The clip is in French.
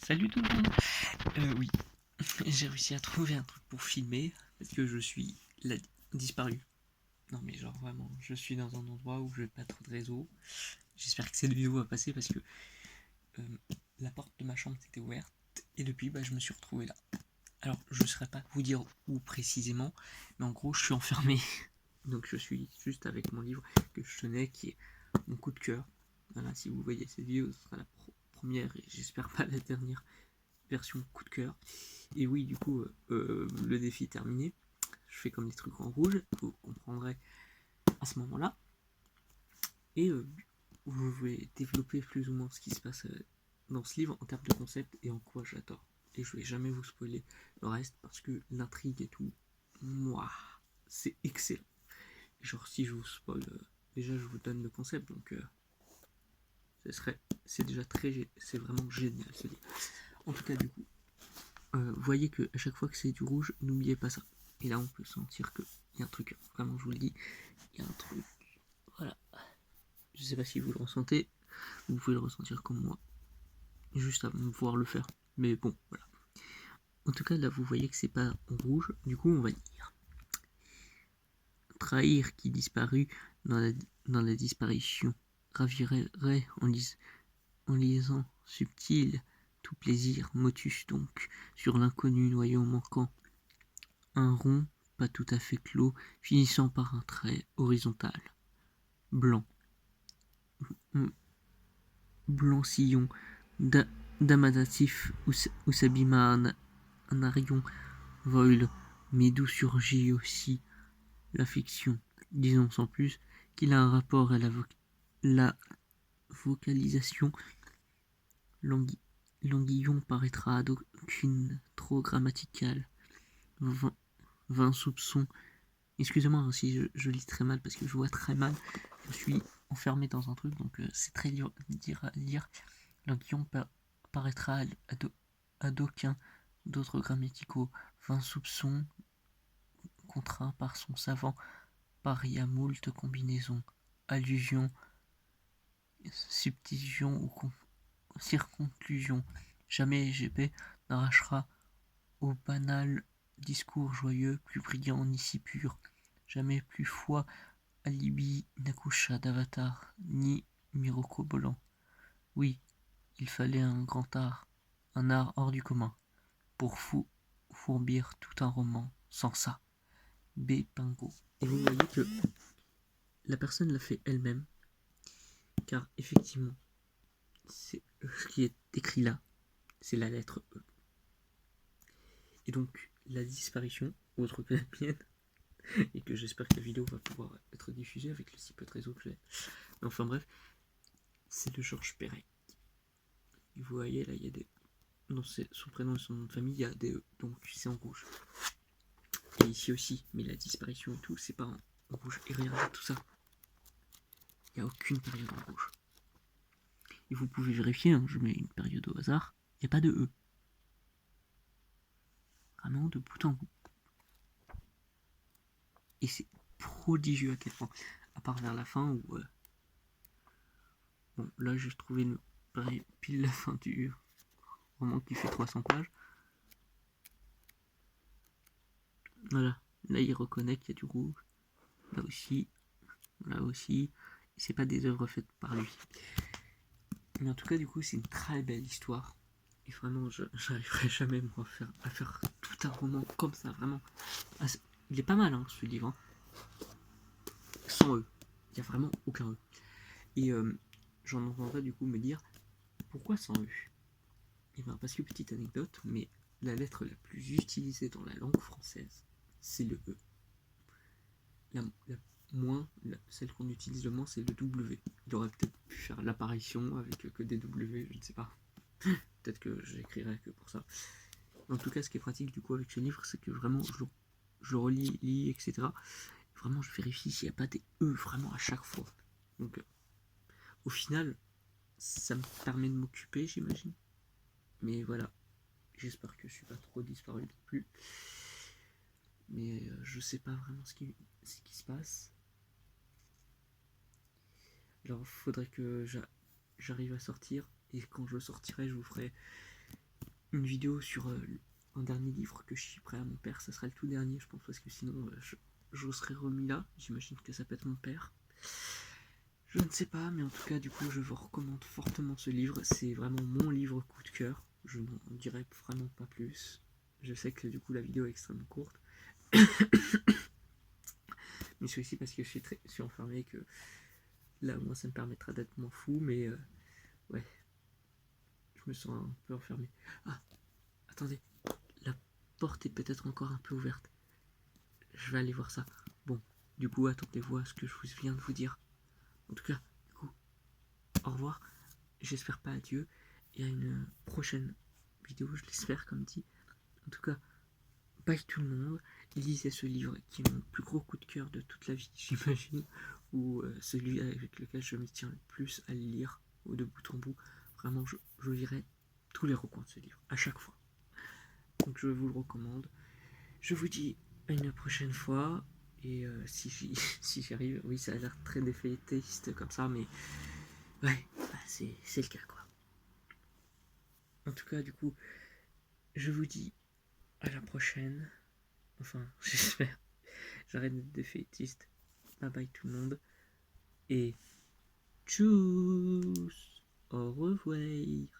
Salut tout le monde. Oui, j'ai réussi à trouver un truc pour filmer parce que je suis disparu. Non mais genre vraiment, je suis dans un endroit où j'ai pas trop de réseau. J'espère que cette vidéo va passer parce que la porte de ma chambre était ouverte et depuis je me suis retrouvé là. Alors je ne saurais pas vous dire où précisément, mais en gros je suis enfermé. Donc je suis juste avec mon livre que je tenais qui est mon coup de cœur. Voilà, si vous voyez cette vidéo, ce sera la première et j'espère pas la dernière version coup de cœur. Et oui, du coup, le défi est terminé. Je fais comme des trucs en rouge, vous comprendrez à ce moment-là. Et vous vais développer plus ou moins ce qui se passe dans ce livre en termes de concept et en quoi j'adore. Et je vais jamais vous spoiler le reste parce que l'intrigue et tout, moi, c'est excellent. Genre si je vous spoil, déjà je vous donne le concept, donc c'est vraiment génial ce livre. En tout cas, du coup, voyez que à chaque fois que c'est du rouge, n'oubliez pas ça. Et là, on peut sentir qu'il y a un truc, vraiment, je vous le dis, il y a un truc. Voilà. Je sais pas si vous le ressentez, vous pouvez le ressentir comme moi, juste avant de pouvoir le faire. Mais bon, voilà. En tout cas, là, vous voyez que c'est pas en rouge, du coup, on va lire. Trahir qui disparut dans la disparition, ravirait en lisant subtil, tout plaisir, motus donc, sur l'inconnu noyau manquant. Un rond, pas tout à fait clos, finissant par un trait horizontal. Blanc. Blanc sillon d'amadatif où s'abîma un arion voile, mais d'où surgit aussi la fiction. Disons sans plus qu'il a un rapport à la vocalisation. L'anguillon paraîtra d'aucune trop grammaticale. 20 soupçons. Excusez-moi si je lis très mal parce que je vois très mal. Je suis enfermé dans un truc, donc c'est très dur à lire. L'anguillon paraîtra à d'aucuns d'autres grammaticaux. 20 soupçons contraints par son savant pari à moult combinaisons, allusions, subtilsions ou circonclusions. Jamais GP n'arrachera au banal discours joyeux, plus brillant ni si pur. Jamais plus foi Alibi n'accoucha d'Avatar, ni mirocobolant. Oui, il fallait un grand art, un art hors du commun, pour fourbir tout un roman. Sans ça, B. Pingo. Et vous voyez que la personne l'a fait elle-même, car effectivement, c'est ce qui est écrit là, c'est la lettre E. Et donc, la disparition, autre que la mienne, et que j'espère que la vidéo va pouvoir être diffusée avec le si peu de réseau que j'ai. Enfin bref, c'est de Georges Perec. Vous voyez là, il y a des... Dans son prénom et son nom de famille, il y a des E, donc c'est en rouge. Et ici aussi, mais la disparition et tout, c'est pas en rouge. Et regardez tout ça. Il n'y a aucune période en rouge. Et vous pouvez vérifier, hein, je mets une période au hasard, il n'y a pas de E. Vraiment de bout en bout. Et c'est prodigieux à quel point. À part vers la fin où... Bon, là j'ai trouvé pile la fin du roman qui fait 300 pages. Voilà, là il reconnaît qu'il y a du rouge. Là aussi. Et c'est pas des œuvres faites par lui. Mais en tout cas, du coup, c'est une très belle histoire. Et vraiment, j'arriverai jamais moi à faire tout un roman comme ça, vraiment. Il est pas mal, hein, ce livre. Hein. Sans eux. Il n'y a vraiment aucun eux. Et j'en entendrai du coup me dire, pourquoi sans eux? Et bien, parce que petite anecdote, mais la lettre la plus utilisée dans la langue française, c'est le E. Celle qu'on utilise le moins, c'est le W. Il aurait peut-être pu faire l'apparition avec que des W, je ne sais pas. Peut-être que j'écrirai que pour ça. En tout cas, ce qui est pratique du coup avec ce livre, c'est que vraiment je le relis, lis, etc. Vraiment, je vérifie s'il n'y a pas des E vraiment à chaque fois. Donc, au final, ça me permet de m'occuper, j'imagine. Mais voilà, j'espère que je suis pas trop disparu non plus. Mais je sais pas vraiment ce qui se passe. Alors, faudrait que j'arrive à sortir. Et quand je sortirai, je vous ferai une vidéo sur un dernier livre que je chipperai à mon père. Ça sera le tout dernier, je pense, parce que sinon je serais remis là. J'imagine que ça peut être mon père. Je ne sais pas, mais en tout cas, du coup, je vous recommande fortement ce livre. C'est vraiment mon livre coup de cœur. Je n'en dirai vraiment pas plus. Je sais que du coup, la vidéo est extrêmement courte. Mais c'est aussi parce que je suis enfermé que là, moi, ça me permettra d'être moins fou. Mais ouais, je me sens un peu enfermé. Ah, attendez, la porte est peut-être encore un peu ouverte. Je vais aller voir ça. Bon, du coup, attendez-vous à ce que je vous viens de vous dire. En tout cas, du coup, au revoir. J'espère pas adieu. Et à une prochaine vidéo, je l'espère, comme dit. En tout cas, bye tout le monde. Lisez ce livre qui est mon plus gros coup de cœur de toute la vie, j'imagine. Ou celui avec lequel je me tiens le plus à le lire, ou de bout en bout. Vraiment, je lirai tous les recoins de ce livre, à chaque fois. Donc je vous le recommande. Je vous dis à une prochaine fois. Et si j'y arrive, oui, ça a l'air très défaitiste comme ça, mais ouais, bah, c'est le cas, quoi. En tout cas, du coup, je vous dis à la prochaine. Enfin, j'espère. J'arrête d'être défaitiste. Bye bye tout le monde. Et tchuss. Au revoir.